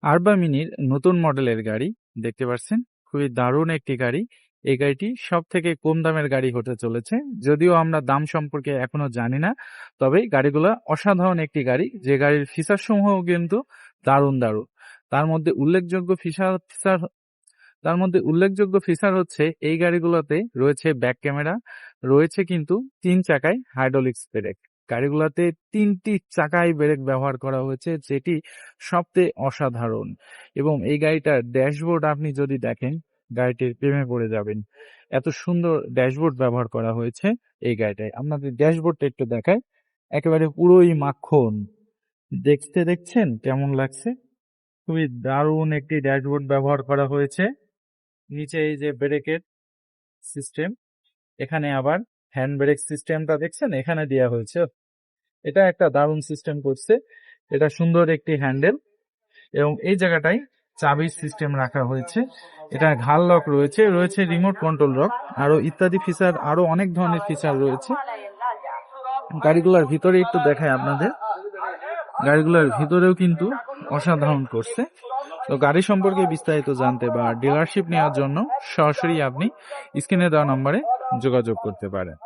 আরবা মিনির নতুন মডেলের গাড়ি দেখতে পাচ্ছেন, খুবই দারুণ একটি গাড়ি। এই গাড়িটি সব থেকে কম দামের গাড়ি হতে চলেছে, যদিও আমরা দাম সম্পর্কে এখনো জানি না। তবে গাড়িগুলো অসাধারণ একটি গাড়ি, যে গাড়ির ফিচার সমূহ কিন্তু দারুণ দারুণ। তার মধ্যে উল্লেখযোগ্য ফিচার তার মধ্যে উল্লেখযোগ্য ফিচার হচ্ছে এই গাড়িগুলোতে রয়েছে ব্যাক ক্যামেরা, রয়েছে কিন্তু 3 চাকায় হাইড্রোলিক্স ব্রেক। গাড়িগুলোতে 3টি চাকায় ব্রেক ব্যবহার করা হয়েছে, যেটি সবচেয়ে অসাধারণ। এবং এই গাড়িটার ড্যাশবোর্ড আপনি যদি দেখেন, গাড়িটির প্রেমে পড়ে যাবেন। এত সুন্দর ড্যাশবোর্ড ব্যবহার করা হয়েছে এই গাড়িটায়। আপনাদের ড্যাশবোর্ডটা একটু দেখায়, একেবারে পুরোই মাখন। দেখছেন কেমন লাগছে? খুবই দারুণ একটি ড্যাশবোর্ড ব্যবহার করা হয়েছে। নিচে এই যে ব্রেকের সিস্টেম, এখানে আবার হ্যান্ড ব্রেক সিস্টেমটা দেখছেন এখানে দেওয়া হয়েছে। এটা একটা দারুণ সিস্টেম করছে। এটা সুন্দর একটি হ্যান্ডেল, এবং এই জায়গাটায় চাবির সিস্টেম রাখা হয়েছে। এটা ঘাল লক রয়েছে, রয়েছে রিমোট কন্ট্রোল লক, আরো ইত্যাদি ফিচার, আরো অনেক ধরনের ফিচার রয়েছে। গাড়িগুলোর ভিতরে একটু দেখায় আপনাদের, গাড়িগুলোর ভিতরেও কিন্তু অসাধারণ করছে। তো গাড়ি সম্পর্কে বিস্তারিত জানতে বা ডিলারশিপ নেওয়ার জন্য সরাসরি আপনি স্ক্রিনে দেওয়া নম্বরে যোগাযোগ করতে পারেন।